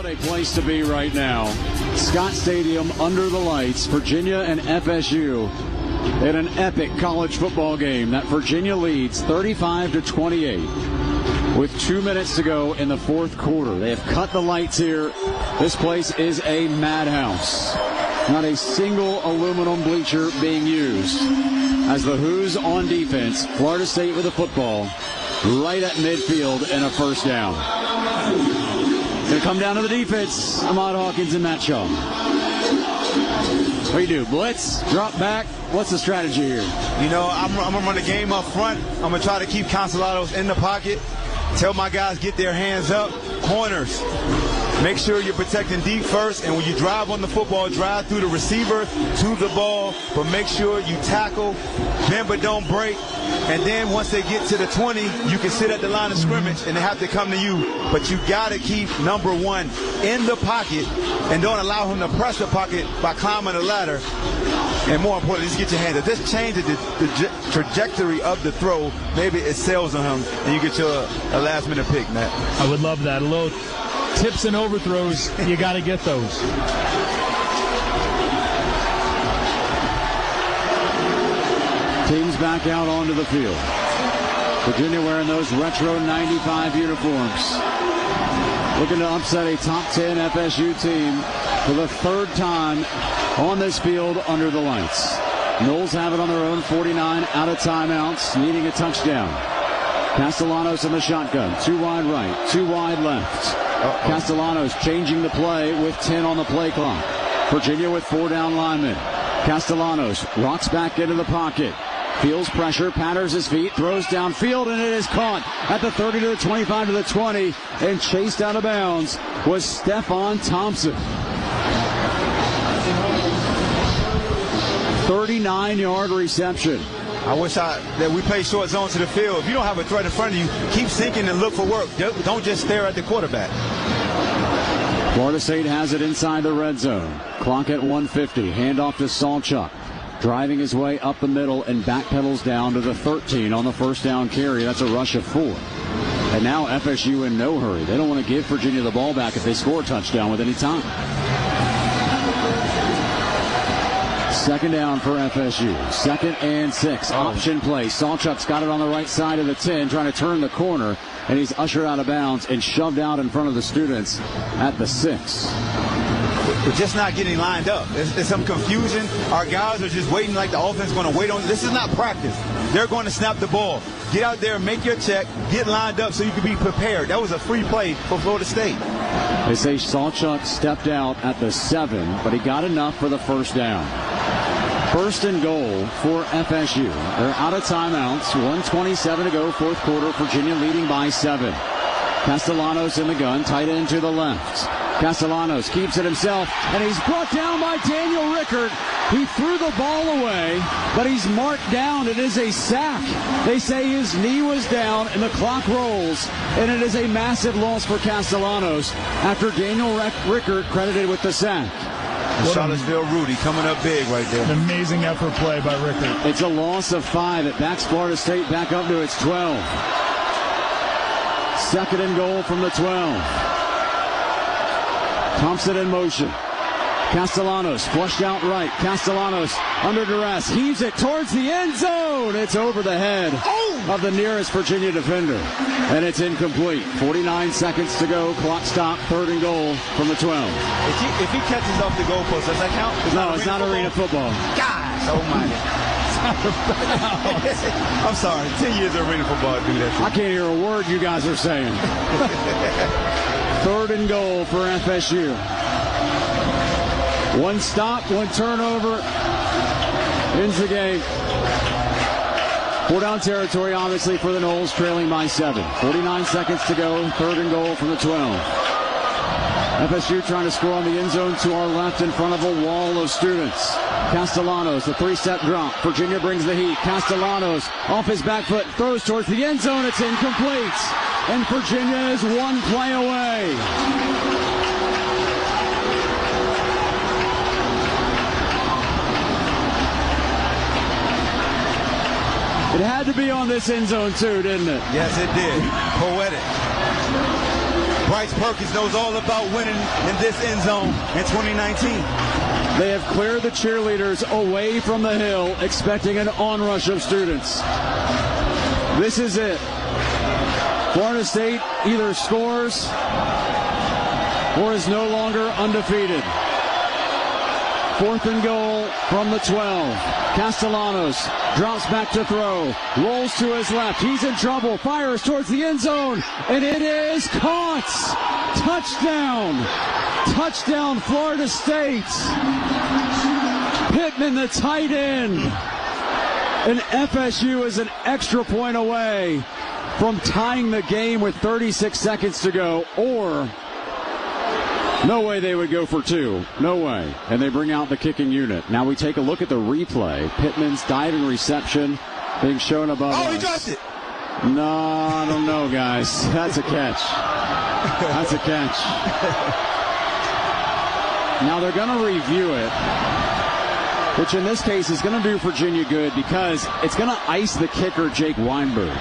What a place to be right now. Scott Stadium under the lights. Virginia and FSU in an epic college football game that Virginia leads 35-28 with 2 minutes to go in the fourth quarter. They have cut the lights here. This place is a madhouse. Not a single aluminum bleacher being used. As the Hoos on defense, Florida State with the football right at midfield and a first down. Going to come down to the defense. Ahmad Hawkins and Matt Shaw. What do you do? Blitz? Drop back? What's the strategy here? You know, I'm going to run the game up front. I'm going to try to keep Consolados in the pocket. Tell my guys get their hands up. Corners. Make sure you're protecting deep first, and when you drive on the football, drive through the receiver to the ball, but make sure you tackle, bend but don't break. And then once they get to the 20, you can sit at the line of scrimmage and they have to come to you. But you got to keep number one in the pocket and don't allow him to press the pocket by climbing the ladder. And more importantly, just get your hands up. This changes the trajectory of the throw. Maybe it sails on him and you get your a last-minute pick, Matt. I would love that. A little tips and overthrows, you got to get those. Teams back out onto the field. Virginia wearing those retro 95 uniforms. Looking to upset a top 10 FSU team for the third time on this field under the lights. Noles have it on their own, 49 out of timeouts, needing a touchdown. Castellanos in the shotgun, 2 wide right, 2 wide left. Castellanos changing the play with 10 on the play clock. Virginia with 4 down linemen. Castellanos rocks back into the pocket. Feels pressure, patters his feet, throws downfield, and it is caught at the 30 to the 25 to the 20, and chased out of bounds was Stephon Thompson. 39-yard reception. I wish that we play short zone to the field. If you don't have a threat in front of you, keep sinking and look for work. Don't just stare at the quarterback. Florida State has it inside the red zone. Clock at 1:50. Handoff to Salchuk. Driving his way up the middle and backpedals down to the 13 on the first down carry. That's a rush of 4. And now FSU in no hurry. They don't want to give Virginia the ball back if they score a touchdown with any time. Second down for FSU. 2nd and 6. Option play. Salchuk's got it on the right side of the 10, trying to turn the corner, and he's ushered out of bounds and shoved out in front of the students at the 6. We're just not getting lined up. There's some confusion. Our guys are just waiting like the offense is going to wait on. This is not practice. They're going to snap the ball. Get out there, make your check, get lined up so you can be prepared. That was a free play for Florida State. They say Salchuk stepped out at the 7, but he got enough for the first down. First and goal for FSU. They're out of timeouts. 1:27 to go, fourth quarter. Virginia leading by 7. Castellanos in the gun, tight end to the left. Castellanos keeps it himself, and he's brought down by Daniel Rickert. He threw the ball away, but he's marked down. It is a sack. They say his knee was down, and the clock rolls, and it is a massive loss for Castellanos after Daniel Rickert credited with the sack. Charlottesville Rudy coming up big right there. An amazing effort play by Rickert. It's a loss of 5. It backs Florida State back up to its 12. 2nd and goal from the 12. Thompson in motion. Castellanos flushed out right. Castellanos under duress. Heaves it towards the end zone. It's over the head of the nearest Virginia defender. And it's incomplete. 49 seconds to go. Clock stop. 3rd and goal from the 12. If he catches off the goalpost, does that count? It's not arena football. Gosh almighty. I'm sorry. 10 years of arena football do that. I can't hear a word you guys are saying. 3rd and goal for FSU. 1 stop, 1 turnover. Ends the game. 4 down territory, obviously, for the Noles, trailing by 7. 49 seconds to go. 3rd and goal from the 12. FSU trying to score on the end zone to our left in front of a wall of students. Castellanos, the 3-step drop. Virginia brings the heat. Castellanos off his back foot, throws towards the end zone. It's incomplete. And Virginia is 1 play away. It had to be on this end zone too, didn't it? Yes, it did. Poetic. Bryce Perkins knows all about winning in this end zone in 2019. They have cleared the cheerleaders away from the hill, expecting an onrush of students. This is it. Florida State either scores or is no longer undefeated. 4th and goal from the 12. Castellanos drops back to throw, rolls to his left. He's in trouble, fires towards the end zone, and it is caught. Touchdown. Touchdown, Florida State. Pittman, the tight end. And FSU is an extra point away from tying the game with 36 seconds to go, or no way they would go for 2. No way. And they bring out the kicking unit. Now we take a look at the replay. Pittman's diving reception being shown above us. Oh, he dropped it. No, I don't know, guys. That's a catch. That's a catch. Now they're going to review it, which in this case is going to do Virginia good because it's going to ice the kicker, Jake Weinberg,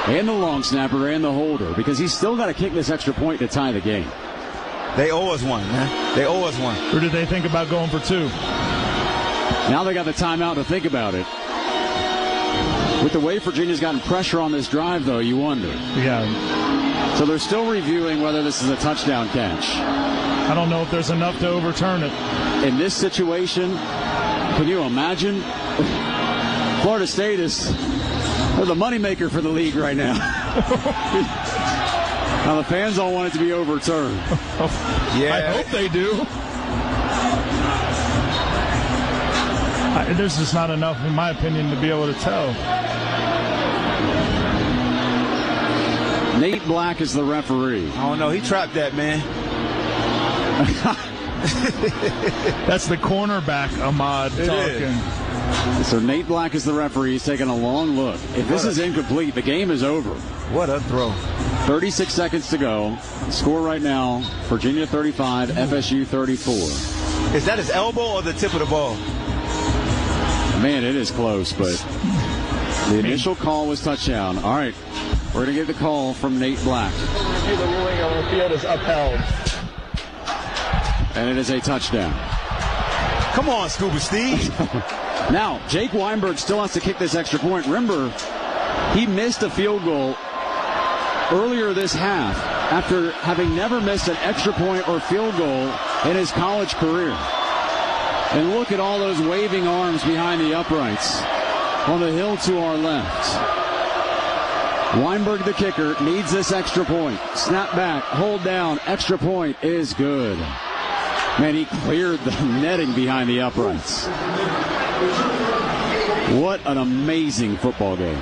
and the long snapper and the holder, because he's still got to kick this extra point to tie the game. They owe us one, man. They owe us one. Or did they think about going for 2? Now they got the timeout to think about it. With the way Virginia's gotten pressure on this drive, though, you wonder. Yeah. So they're still reviewing whether this is a touchdown catch. I don't know if there's enough to overturn it. In this situation, can you imagine? Florida State is the moneymaker for the league right now. Now the fans all want it to be overturned. Yeah. I hope they do. There's just not enough, in my opinion, to be able to tell. Nate Black is the referee. I don't know. He trapped that, man. That's the cornerback, Ahmad, talking. So Nate Black is the referee. He's taking a long look. If this is incomplete, the game is over. What a throw. 36 seconds to go. Score right now, Virginia 35, FSU 34. Is that his elbow or the tip of the ball? Man, it is close, but the initial call was touchdown. All right, we're going to get the call from Nate Black. The ruling on the field is upheld. And it is a touchdown. Come on, Scuba Steve. Now, Jake Weinberg still has to kick this extra point. Remember, he missed a field goal earlier this half after having never missed an extra point or field goal in his college career. And look at all those waving arms behind the uprights on the hill to our left. Weinberg, the kicker, needs this extra point. Snap back, hold down, extra point is good. Man, he cleared the netting behind the uprights. What an amazing football game.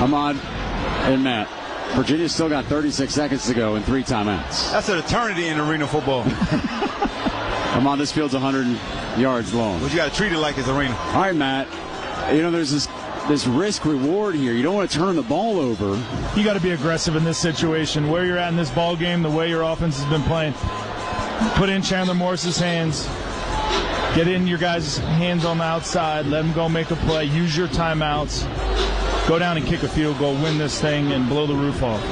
Ahmad and Matt, Virginia's still got 36 seconds to go and 3 timeouts. That's an eternity in arena football. Ahmad, this field's 100 yards long. But you got to treat it like it's arena. All right, Matt. You know, there's this risk reward here. You don't want to turn the ball over. You got to be aggressive in this situation. Where you're at in this ball game, the way your offense has been playing. Put in Chandler Morris's hands. Get in your guys' hands on the outside. Let them go make a play. Use your timeouts. Go down and kick a field goal. Win this thing and blow the roof off.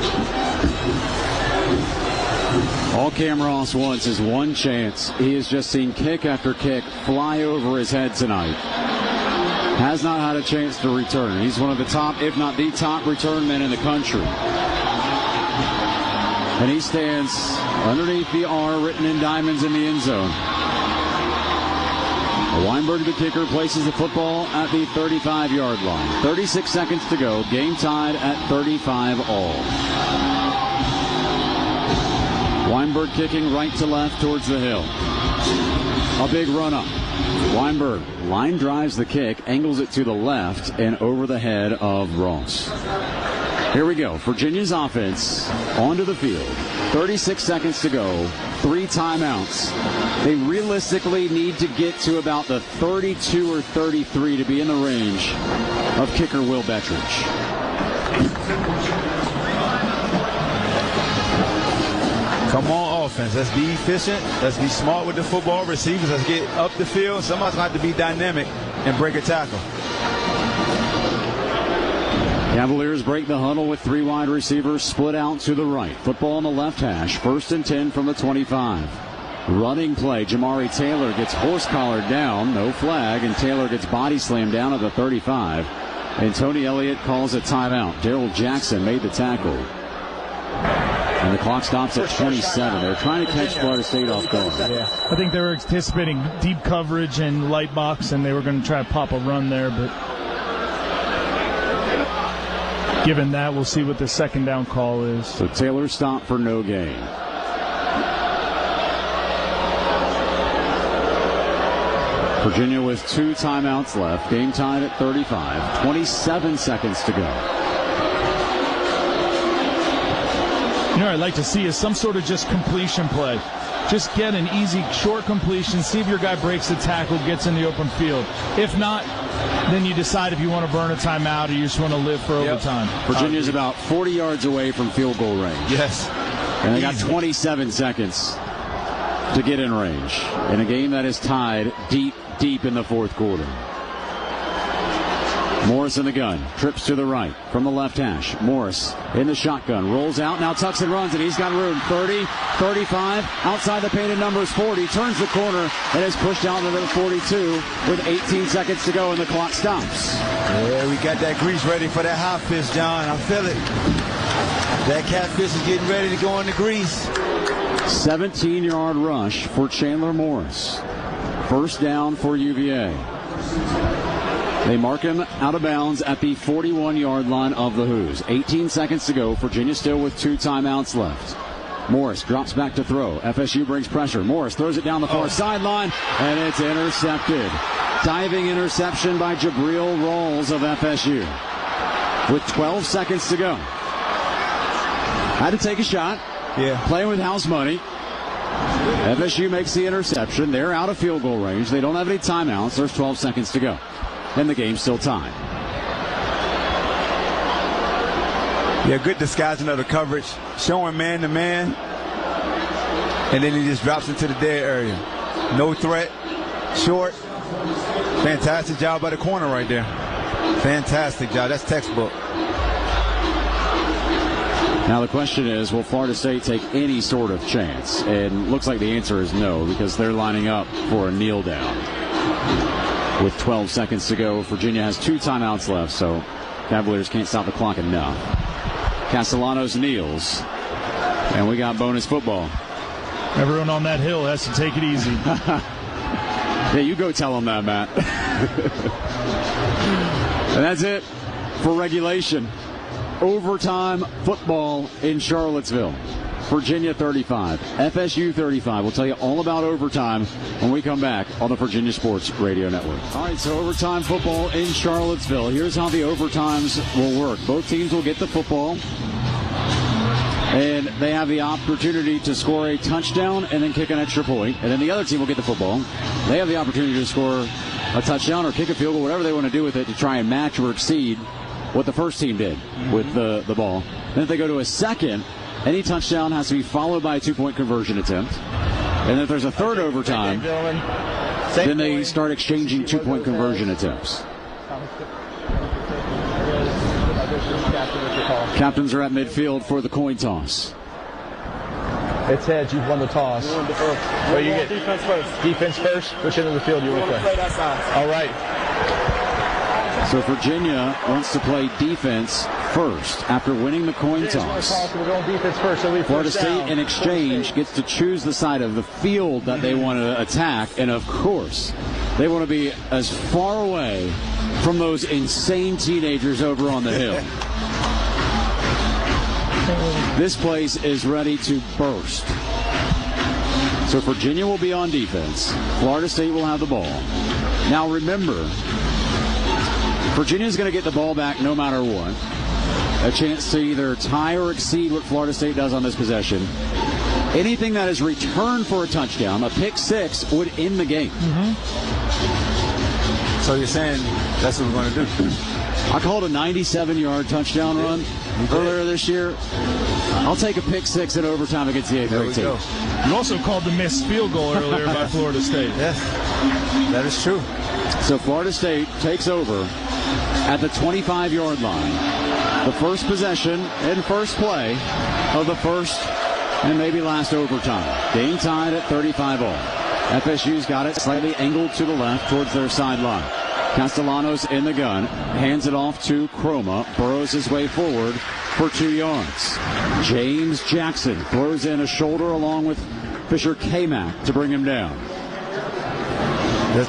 All Cam Ross wants is one chance. He has just seen kick after kick fly over his head tonight. Has not had a chance to return. He's one of the top, if not the top, return men in the country. And he stands underneath the R written in diamonds in the end zone. Weinberg, the kicker, places the football at the 35-yard line. 36 seconds to go. Game tied at 35 all. Weinberg kicking right to left towards the hill. A big run up. Weinberg line drives the kick, angles it to the left and over the head of Ross. Here we go. Virginia's offense onto the field. 36 seconds to go. 3 timeouts. They realistically need to get to about the 32 or 33 to be in the range of kicker Will Bettridge. Come on, offense. Let's be efficient. Let's be smart with the football. Receivers, let's get up the field. Somebody's going to have to be dynamic and break a tackle. Cavaliers break the huddle with 3 wide receivers split out to the right. Football on the left hash. 1st and 10 from the 25. Running play. Jamari Taylor gets horse-collared down. No flag. And Taylor gets body slammed down at the 35. And Tony Elliott calls a timeout. Daryl Jackson made the tackle. And the clock stops at 27. They're trying to catch Florida State off guard. Yeah. I think they were anticipating deep coverage and light box, and they were going to try to pop a run there. But given that, we'll see what the second down call is. So Taylor stopped for no gain. Virginia with 2 timeouts left. Game tied at 35. 27 seconds to go. You know what I'd like to see is some sort of just completion play. Just get an easy, short completion. See if your guy breaks the tackle, gets in the open field. If not, then you decide if you want to burn a timeout or you just want to live for overtime. Virginia's about 40 yards away from field goal range. Yes. And they got 27 seconds to get in range in a game that is tied deep in the 4th quarter. Morris in the gun, trips to the right from the left hash. Morris in the shotgun, rolls out, now tucks and runs, and he's got room. 30, 35, outside the painted numbers, 40, turns the corner, and is pushed out to the 42 with 18 seconds to go, and the clock stops. Yeah, we got that grease ready for that hot fish, John. I feel it. That catfish is getting ready to go in the grease. 17-yard rush for Chandler Morris. First down for UVA. They mark him out of bounds at the 41-yard line of the Hoos. 18 seconds to go. Virginia still with 2 timeouts left. Morris drops back to throw. FSU brings pressure. Morris throws it down the far sideline, and it's intercepted. Diving interception by Jabril Rawls of FSU. With 12 seconds to go. Had to take a shot. Yeah. Playing with house money. FSU makes the interception. They're out of field goal range. They don't have any timeouts. There's 12 seconds to go. And the game's still tied. Yeah, good disguising of the coverage. Showing man-to-man. And then he just drops into the dead area. No threat. Short. Fantastic job by the corner right there. Fantastic job. That's textbook. Now the question is, will Florida State take any sort of chance? And looks like the answer is no, because they're lining up for a kneel down. With 12 seconds to go, Virginia has 2 timeouts left, so Cavaliers can't stop the clock enough. Castellanos kneels, and we got bonus football. Everyone on that hill has to take it easy. Yeah, you go tell them that, Matt. And that's it for regulation. Overtime football in Charlottesville. Virginia 35, FSU 35. We'll tell you all about overtime when we come back on the Virginia Sports Radio Network. All right, so overtime football in Charlottesville. Here's how the overtimes will work. Both teams will get the football, and they have the opportunity to score a touchdown and then kick an extra point. And then the other team will get the football. They have the opportunity to score a touchdown or kick a field goal, whatever they want to do with it, to try and match or exceed what the first team did with the ball. Then if they go to a second, any touchdown has to be followed by a 2-point conversion attempt. And if there's a third overtime, then they start exchanging 2-point conversion attempts. Captains are at midfield for the coin toss. It's heads. You've won the toss. Well, you get defense first. Defense first. Which end of the field you want to play? All right. So Virginia wants to play defense first after winning the coin toss. We're going defense first. So Florida State, in exchange, gets to choose the side of the field that they want to attack. And, of course, they want to be as far away from those insane teenagers over on the hill. This place is ready to burst. So Virginia will be on defense. Florida State will have the ball. Now, remember, Virginia's going to get the ball back no matter what. A chance to either tie or exceed what Florida State does on this possession. Anything that is returned for a touchdown, a pick six, would end the game. So you're saying that's what we're going to do? I called a 97-yard touchdown run earlier this year. I'll take a pick six in overtime against the 8th-ranked team. You also called the missed field goal earlier by Florida State. Yes, that is true. So Florida State takes over at the 25-yard line. The first possession and first play of the first and maybe last overtime. Game tied at 35 all. FSU's got it slightly angled to the left towards their sideline. Castellanos in the gun, hands it off to Chroma, burrows his way forward for 2 yards. James Jackson throws in a shoulder along with Fisher K-Mac to bring him down.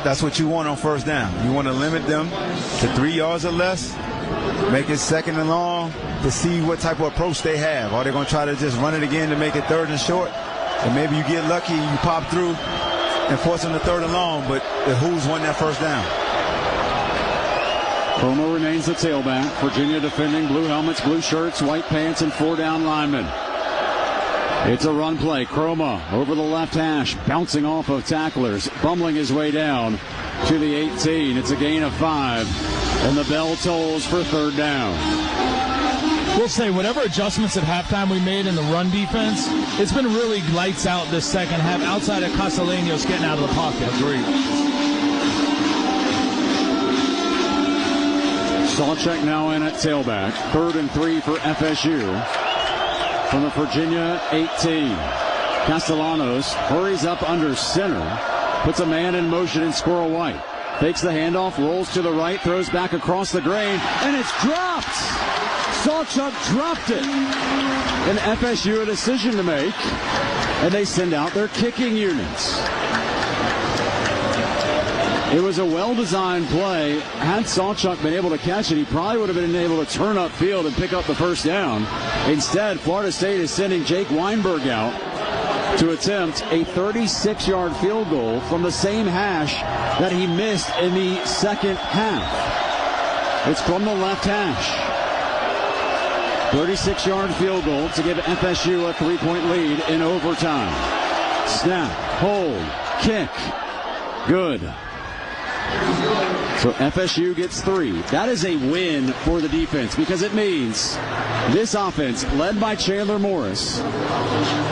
That's what you want on first down. You want to limit them to 3 yards or less, make it second and long to see what type of approach they have. Are they going to try to just run it again to make it third and short? And maybe you get lucky, you pop through and force them to third and long, but the Who's won that first down. Chroma remains the tailback. Virginia defending blue helmets, blue shirts, white pants, and 4 down linemen. It's a run play. Chroma over the left hash, bouncing off of tacklers, bumbling his way down to the 18. It's a gain of 5, and the bell tolls for third down. We'll say whatever adjustments at halftime we made in the run defense, it's been really lights out this second half outside of Castellanos getting out of the pocket. Agreed. Sawchuk now in at tailback. 3rd and 3 for FSU. From the Virginia 18. Castellanos hurries up under center, puts a man in motion in Squirrel White. Takes the handoff, rolls to the right, throws back across the grain, and it's dropped! Sawchuk dropped it. And FSU a decision to make, and they send out their kicking units. It was a well-designed play. Had Sawchuk been able to catch it, he probably would have been able to turn upfield and pick up the first down. Instead, Florida State is sending Jake Weinberg out to attempt a 36-yard field goal from the same hash that he missed in the second half. It's from the left hash. 36-yard field goal to give FSU a 3-point lead in overtime. Snap, hold, kick. Good. So FSU gets 3. That is a win for the defense because it means this offense, led by Chandler Morris,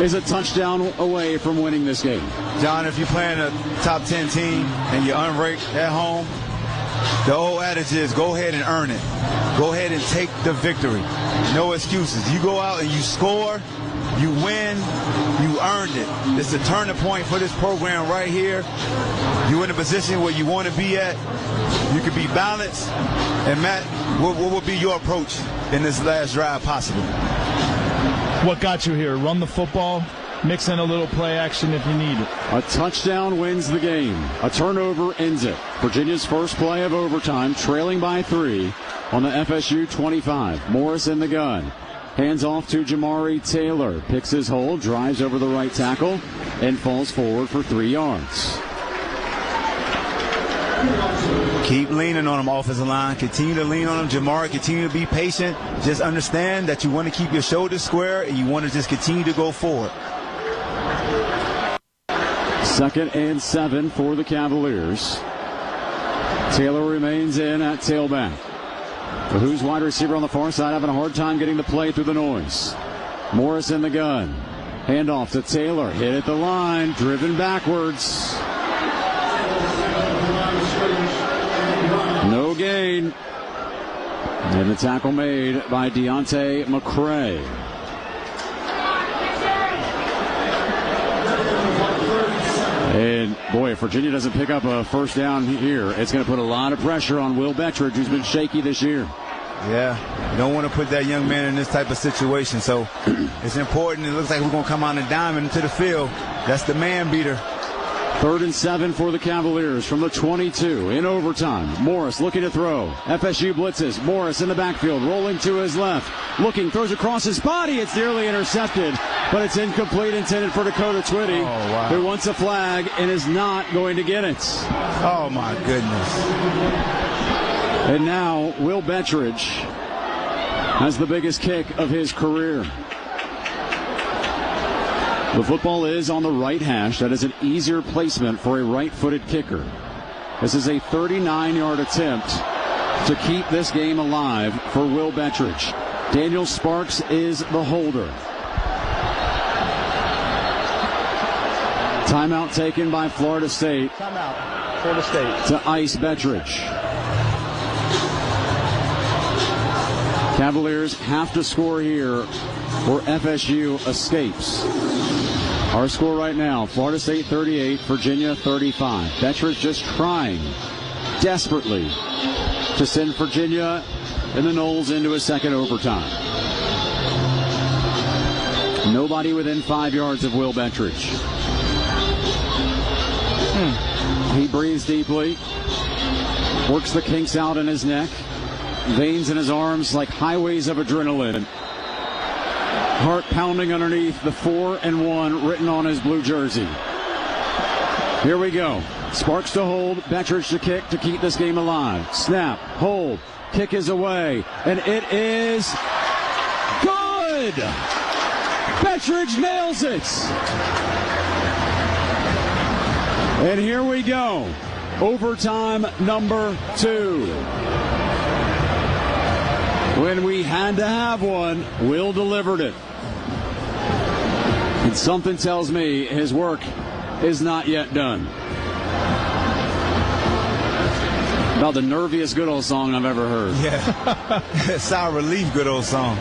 is a touchdown away from winning this game. John, if you're playing a top 10 team and you're unranked at home, the old adage is go ahead and earn it. Go ahead and take the victory. No excuses. You go out and you score, you win, you earned it. It's a turning point for this program right here. You're in a position where you want to be at. You can be balanced. And Matt, what would be your approach in this last drive possible? What got you here? Run the football, mix in a little play action if you need it. A touchdown wins the game. A turnover ends it. Virginia's first play of overtime, trailing by 3 on the FSU 25. Morris in the gun. Hands off to Jamari Taylor. Picks his hold, drives over the right tackle, and falls forward for 3 yards. Keep leaning on him, offensive line. Continue to lean on him, Jamari. Continue to be patient. Just understand that you want to keep your shoulders square and you want to just continue to go forward. 2nd and 7 for the Cavaliers. Taylor remains in at tailback. But who's wide receiver on the far side having a hard time getting the play through the noise. Morris in the gun. Handoff to Taylor. Hit at the line. Driven backwards. No gain. And the tackle made by Deontay McCray. And boy, if Virginia doesn't pick up a first down here, it's going to put a lot of pressure on Will Bettridge, who's been shaky this year. Yeah, you don't want to put that young man in this type of situation. So it's important. It looks like we're going to come on a diamond into the field. That's the man beater. 3rd and 7 for the Cavaliers from the 22 in overtime. Morris looking to throw. FSU blitzes. Morris in the backfield, rolling to his left. Looking, throws across his body. It's nearly intercepted, but it's incomplete, intended for Dakota Twitty, who wants a flag and is not going to get it. Oh, my goodness. And now Will Bettridge has the biggest kick of his career. The football is on the right hash. That is an easier placement for a right-footed kicker. This is a 39-yard attempt to keep this game alive for Will Bettridge. Daniel Sparks is the holder. Timeout taken by Florida State. Timeout. Florida State. To ice Bettridge. Cavaliers have to score here or FSU escapes. Our score right now, Florida State 38, Virginia 35. Betridge just trying desperately to send Virginia and the Noles into a second overtime. Nobody within 5 yards of Will Betridge. He breathes deeply, works the kinks out in his neck, veins in his arms like highways of adrenaline. Heart pounding underneath the 4-1 written on his blue jersey. Here we go. Sparks to hold, Betridge to kick to keep this game alive. Snap, hold, kick is away, and it is good! Betridge nails it! And here we go. Overtime number 2. When we had to have one, Will delivered it. And something tells me his work is not yet done. About the nerviest good old song I've ever heard. Yeah. Sour Relief good old song.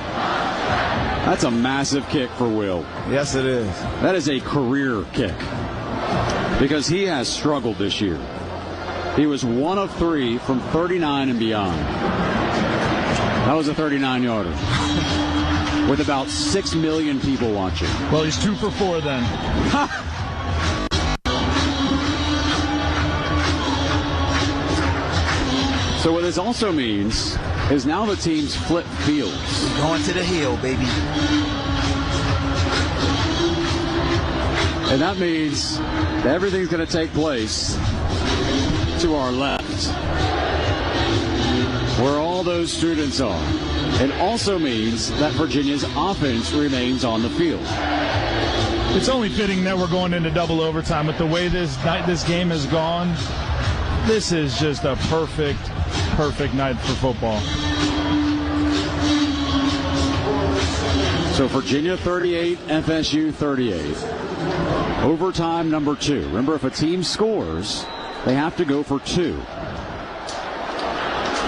That's a massive kick for Will. Yes, it is. That is a career kick. Because he has struggled this year. He was 1 of 3 from 39 and beyond. That was a 39-yarder. With about 6 million people watching. Well, he's 2 for 4 then. So what this also means is now the teams flip fields. Going to the hill, baby. And that means that everything's going to take place to our left, where all those students are. It also means that Virginia's offense remains on the field. It's only fitting that we're going into double overtime. With the way this game has gone, this is just a perfect night for football. So Virginia 38, FSU 38. Overtime number 2. Remember, if a team scores, they have to go for 2.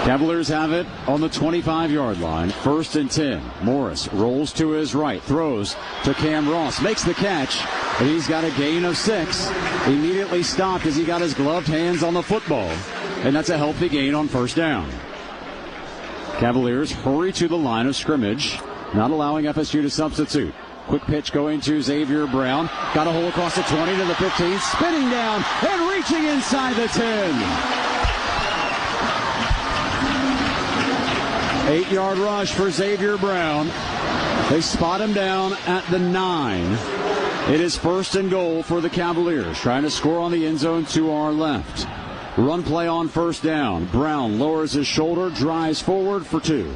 Cavaliers have it on the 25-yard line. 1st and 10. Morris rolls to his right, throws to Cam Ross, makes the catch, and he's got a gain of 6. Immediately stopped as he got his gloved hands on the football, and that's a healthy gain on 1st down. Cavaliers hurry to the line of scrimmage, not allowing FSU to substitute. Quick pitch going to Xavier Brown. Got a hole across the 20 to the 15, spinning down and reaching inside the 10. 8-yard rush for Xavier Brown. They spot him down at the 9. It is 1st and goal for the Cavaliers, trying to score on the end zone to our left. Run play on 1st down. Brown lowers his shoulder, drives forward for 2.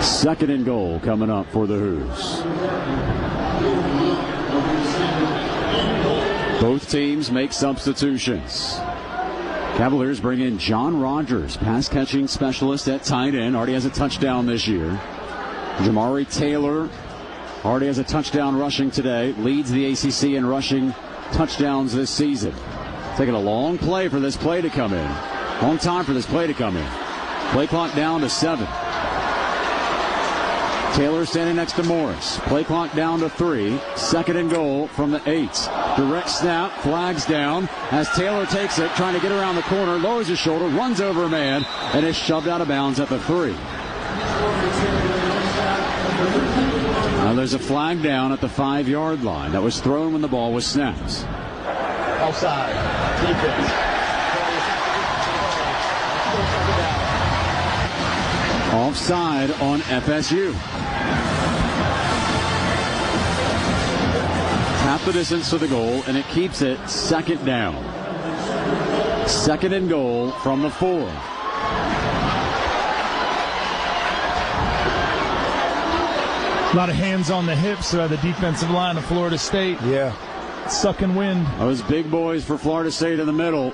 2nd and goal coming up for the Hoos. Both teams make substitutions. Cavaliers bring in John Rogers, pass-catching specialist at tight end. Already has a touchdown this year. Jamari Taylor already has a touchdown rushing today. Leads the ACC in rushing touchdowns this season. Taking a long play for this play to come in. Long time for this play to come in. Play clock down to 7. Taylor standing next to Morris. Play clock down to 3. 2nd and goal from the 8. Direct snap, flags down as Taylor takes it, trying to get around the corner, lowers his shoulder, runs over a man, and is shoved out of bounds at the 3. Now there's a flag down at the 5-yard line that was thrown when the ball was snapped. Offside. Defense. Offside on FSU. Half the distance to the goal, and it keeps it 2nd down. 2nd and goal from the 4. A lot of hands on the hips by the defensive line of Florida State. Yeah. Sucking wind. Those big boys for Florida State in the middle,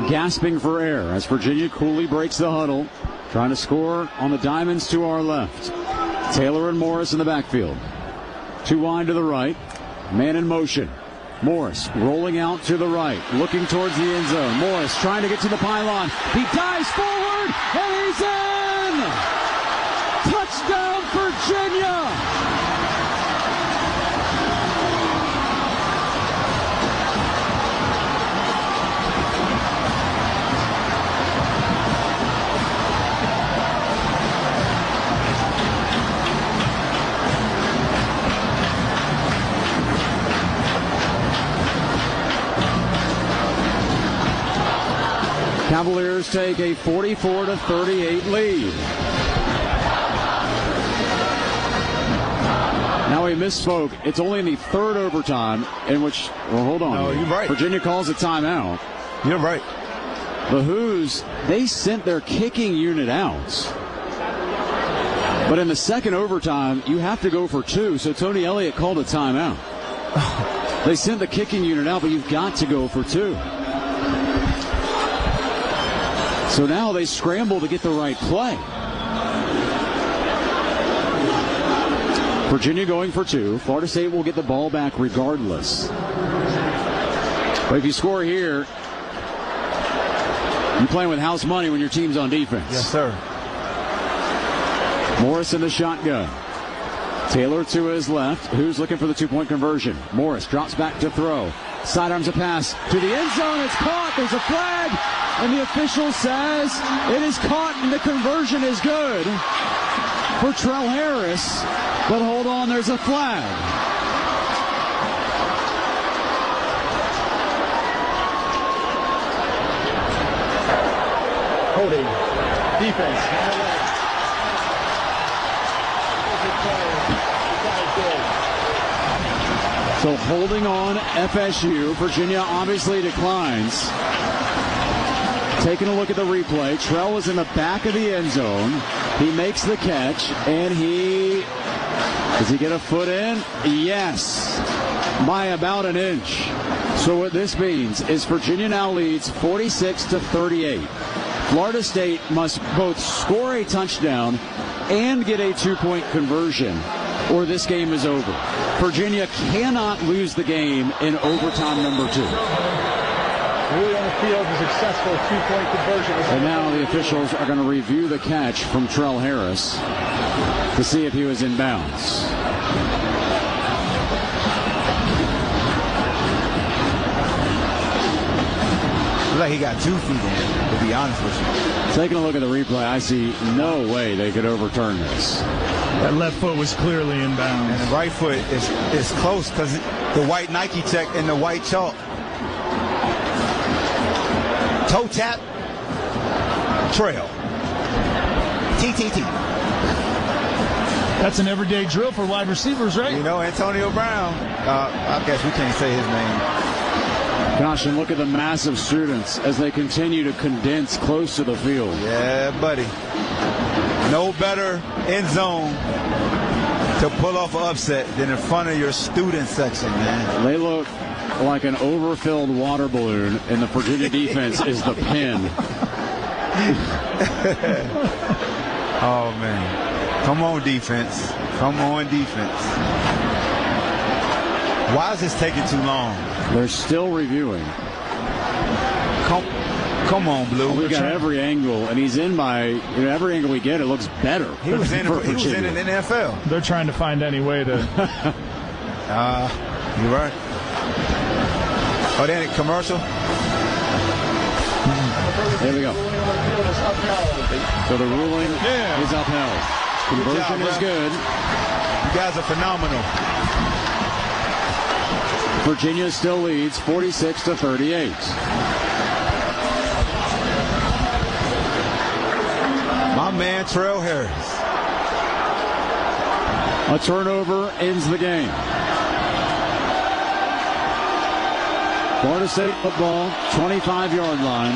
gasping for air as Virginia coolly breaks the huddle, trying to score on the diamonds to our left. Taylor and Morris in the backfield. 2 wide to the right. Man in motion. Morris rolling out to the right, looking towards the end zone. Morris trying to get to the pylon. He dives forward. forward, and he's in! Touchdown, Virginia! Cavaliers take a 44-38 lead. Now he misspoke. It's only in the third overtime in which, well, hold on. No, you're right. Virginia calls a timeout. You're right. The Hoos, they sent their kicking unit out. But in the second overtime, you have to go for two, so Tony Elliott called a timeout. They sent the kicking unit out, but you've got to go for two. So now they scramble to get the right play. Virginia going for two. Florida State will get the ball back regardless. But if you score here, you're playing with house money when your team's on defense. Yes, sir. Morris in the shotgun. Taylor to his left. Who's looking for the two-point conversion? Morris drops back to throw. Sidearms a pass to the end zone. It's caught. There's a flag. And the official says it is caught and the conversion is good for Trell Harris. But hold on, there's a flag. Holding. Defense. So holding on FSU. Virginia obviously declines. Taking a look at the replay, Trell is in the back of the end zone. He makes the catch, and does he get a foot in? Yes, by about an inch. So what this means is Virginia now leads 46-38. Florida State must both score a touchdown and get a two-point conversion, or this game is over. Virginia cannot lose the game in overtime number 2. Really on the field, a successful two-point conversion. And now the officials are going to review the catch from Trell Harris to see if he was in bounds. Looks like he got 2 feet in, to be honest with you. Taking a look at the replay, I see no way they could overturn this. That left foot was clearly in bounds. And the right foot is close because the white Nike check and the white chalk. Toe tap, trail. TTT. That's an everyday drill for wide receivers, right? You know, Antonio Brown. I guess we can't say his name. Gosh, and look at the massive students as they continue to condense close to the field. Yeah, buddy. No better end zone to pull off an upset than in front of your student section, man. They look like an overfilled water balloon, and the Virginia defense is the pin. Oh, man. Come on, defense. Come on, defense. Why is this taking too long? They're still reviewing. Come on, Blue. We got every angle, and he's in by every angle we get. It looks better. He was in the NFL. They're trying to find any way to. You're right. Oh, then commercial. There we go. So the ruling is upheld. Conversion is good. You guys are phenomenal. Virginia still leads 46-38. My man, Trell Harris. A turnover ends the game. Florida State football, 25-yard line.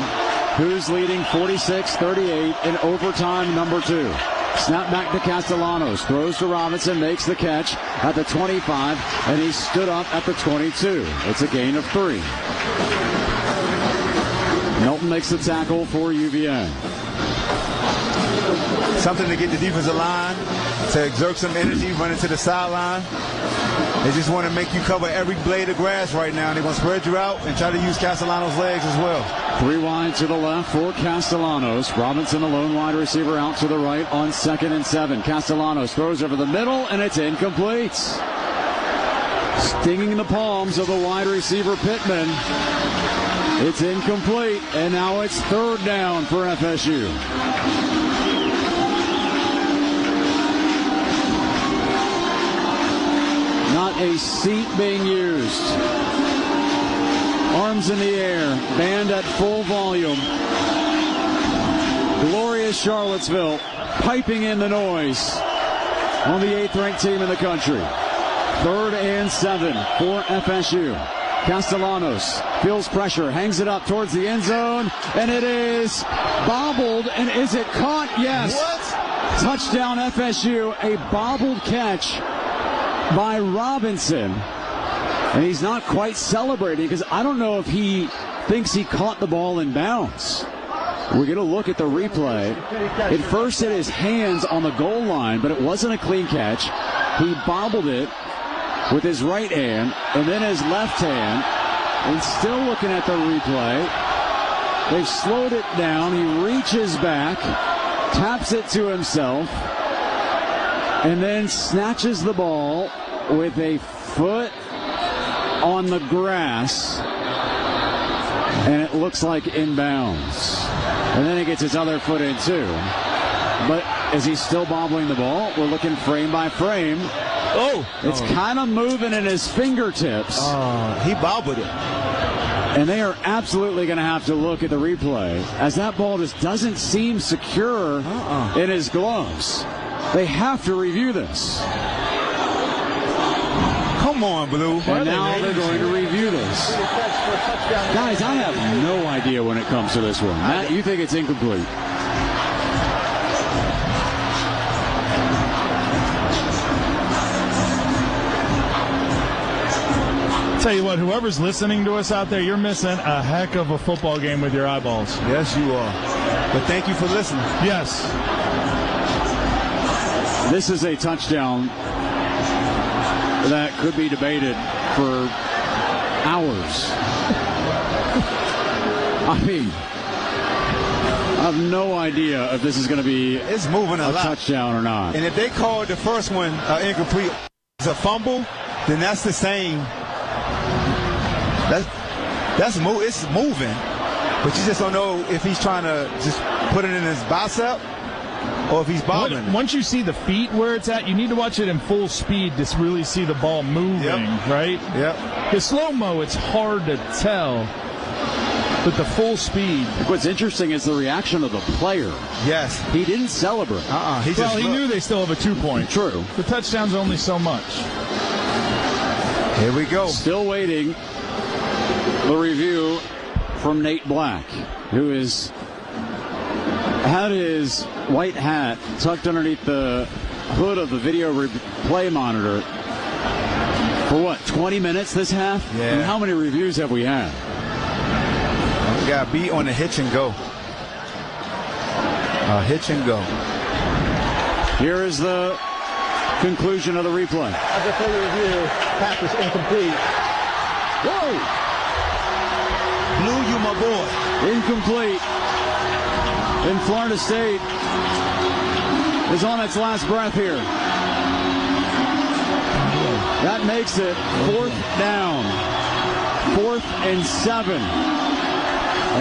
Who's leading 46-38 in overtime number 2. Snap back to Castellanos. Throws to Robinson. Makes the catch at the 25. And he stood up at the 22. It's a gain of 3. Melton makes the tackle for UVA. Something to get the defensive line to exert some energy, running to the sideline. They just want to make you cover every blade of grass right now. They're going to spread you out and try to use Castellanos' legs as well. 3 wide to the left for Castellanos. Robinson, the lone wide receiver, out to the right on 2nd and 7. Castellanos throws over the middle, and it's incomplete. Stinging the palms of the wide receiver Pittman. It's incomplete, and now it's 3rd down for FSU. Not a seat being used. Arms in the air, band at full volume. Glorious Charlottesville piping in the noise on the 8th-ranked team in the country. 3rd and 7 for FSU. Castellanos feels pressure, hangs it up towards the end zone, and it is bobbled, and is it caught? Yes. What? Touchdown FSU, a bobbled catch by Robinson. And he's not quite celebrating because I don't know if he thinks he caught the ball in bounds. We're going to look at the replay. It first hit his hands on the goal line, but it wasn't a clean catch. He bobbled it with his right hand and then his left hand. And still looking at the replay. They've slowed it down. He reaches back, taps it to himself, and then snatches the ball with a foot on the grass, and it looks like inbounds. And then he gets his other foot in too. But as he's still bobbling the ball, we're looking frame by frame. It's kind of moving in his fingertips. He bobbled it. And they are absolutely going to have to look at the replay, as that ball just doesn't seem secure in his gloves. They have to review this. Come on, Blue. And now they're going to review this. Guys, I have no idea when it comes to this one. Matt, you think it's incomplete? Tell you what, whoever's listening to us out there, you're missing a heck of a football game with your eyeballs. Yes, you are. But thank you for listening. Yes. This is a touchdown that could be debated for hours. I mean, I have no idea if this is going to be It's moving a lot. touchdown or not. And if they called the first one incomplete as a fumble, then that's the same. It's moving, but you just don't know if he's trying to just put it in his bicep or if he's bobbling. Once you see the feet where it's at, you need to watch it in full speed to really see the ball moving, right? Yep. The slow-mo, it's hard to tell, but the full speed. What's interesting is the reaction of the player. Yes. He didn't celebrate. He knew they still have a 2-point. True. The touchdown's only so much. Here we go. Still waiting the review from Nate Black, who had his white hat tucked underneath the hood of the video replay monitor for 20 minutes this half? Yeah. I mean, how many reviews have we had? We got beat on the hitch and go. Hitch and go. Here is the conclusion of the replay. As a further review, pass is incomplete. Whoa! Blue, you my boy. Incomplete. And Florida State is on its last breath here. That makes it 4th down. 4th and 7.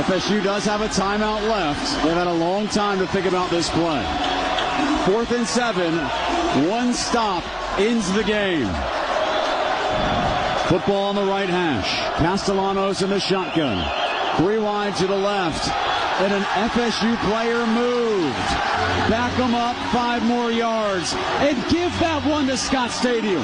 FSU does have a timeout left. They've had a long time to think about this play. 4th and 7. One stop ends the game. Football on the right hash. Castellanos in the shotgun. 3 wide to the left. And an FSU player moved. Back them up 5 more yards. And give that one to Scott Stadium.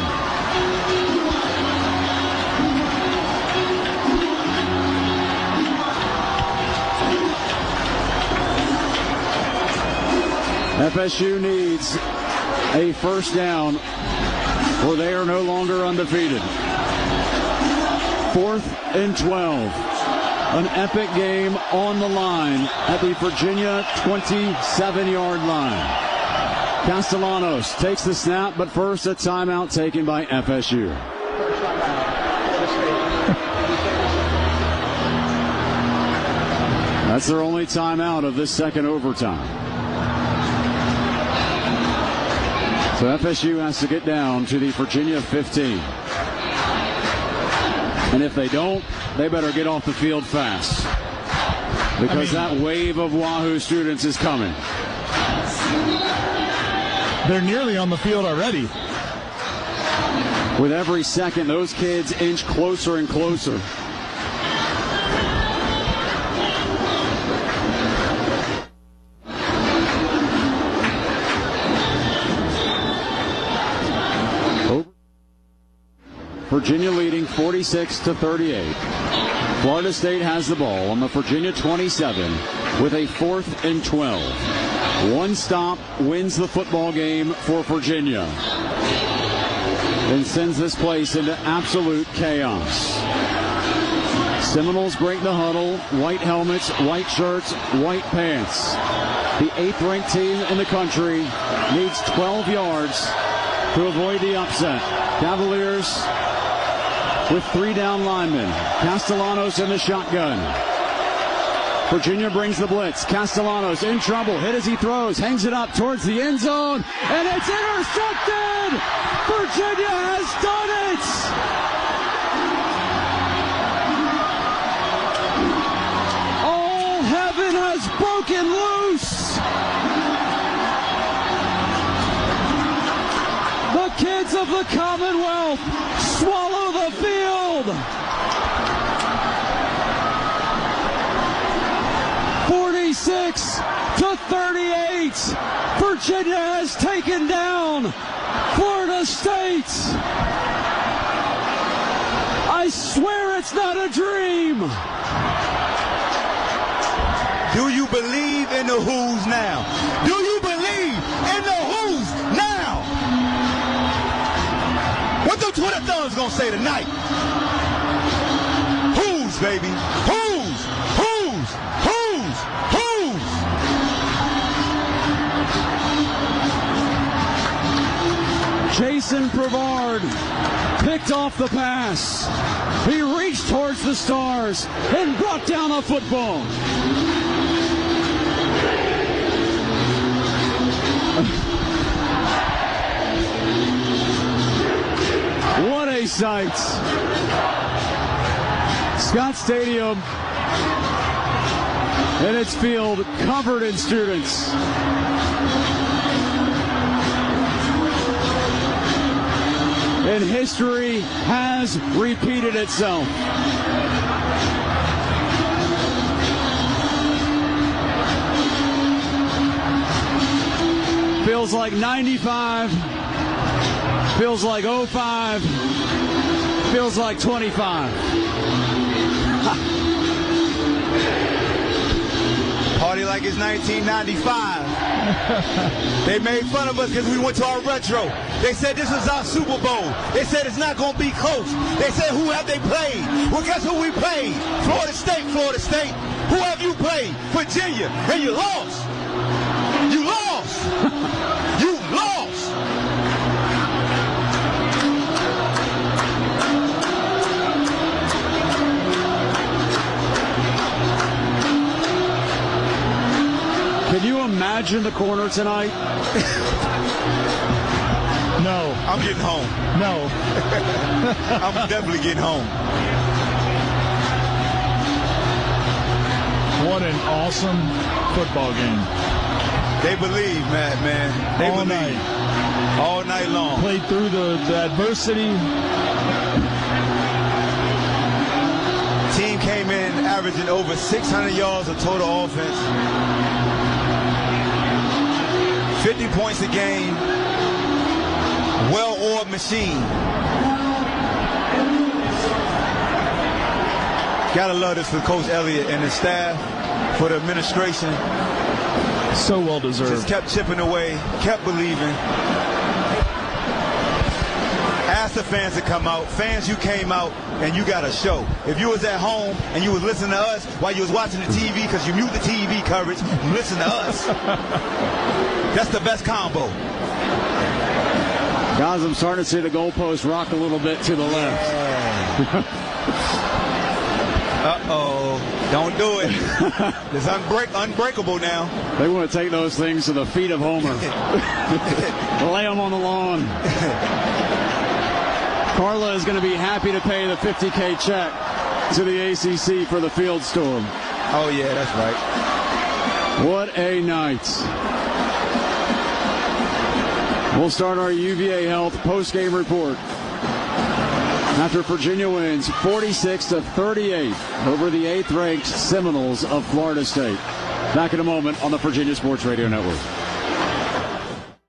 FSU needs a first down, or they are no longer undefeated. 4th and 12. An epic game on the line at the Virginia 27-yard line. Castellanos takes the snap, but first a timeout taken by FSU. That's their only timeout of this second overtime. So FSU has to get down to the Virginia 15. And if they don't, they better get off the field fast. Because that wave of Wahoo students is coming. They're nearly on the field already. With every second, those kids inch closer and closer. Virginia leading 46-38. Florida State has the ball on the Virginia 27 with a 4th and 12. One stop wins the football game for Virginia and sends this place into absolute chaos. Seminoles break the huddle, white helmets, white shirts, white pants. The 8th-ranked team in the country needs 12 yards to avoid the upset. Cavaliers with 3 down linemen. Castellanos in the shotgun. Virginia brings the blitz. Castellanos in trouble. Hit as he throws. Hangs it up towards the end zone. And it's intercepted! Virginia has done it! All heaven has broken loose! The kids of the Commonwealth swallow the field! 46-38. Virginia has taken down Florida State. I swear it's not a dream. Do you believe in the Who's now? Do you believe in the Who's now? What the Twitter thumbs gonna say tonight? Who's, baby? Who's? Jason Brevard picked off the pass. He reached towards the stars and brought down a football. What a sight. Scott Stadium and its field covered in students. And history has repeated itself. Feels like 95, feels like 05, feels like 25. Party like it's 1995. They made fun of us because we went to our retro. They said this was our Super Bowl. They said it's not going to be close. They said, who have they played? Well, guess who we played? Florida State, Florida State. Who have you played? Virginia. And you lost. You lost. You lost. Can you imagine the corner tonight? No. I'm getting home. No. I'm definitely getting home. What an awesome football game. They believe, man. They All believe. night. All night long. Played through the adversity. Team came in averaging over 600 yards of total offense. 50 points a game. Well-oiled machine. Gotta love this for Coach Elliott and his staff, for the administration. So well deserved. Just kept chipping away, kept believing. Ask the fans to come out. Fans, you came out and you got a show. If you was at home and you was listening to us while you was watching the TV, because you mute the TV coverage, you listen to us. That's the best combo. Guys, I'm starting to see the goalpost rock a little bit to the left. Uh-oh. Don't do it. It's unbreakable now. They want to take those things to the feet of Homer. Lay them on the lawn. Carla is going to be happy to pay the $50K check to the ACC for the Field Storm. Oh, yeah, that's right. What a night. We'll start our UVA Health post-game report after Virginia wins 46-38 over the 8th-ranked Seminoles of Florida State. Back in a moment on the Virginia Sports Radio Network.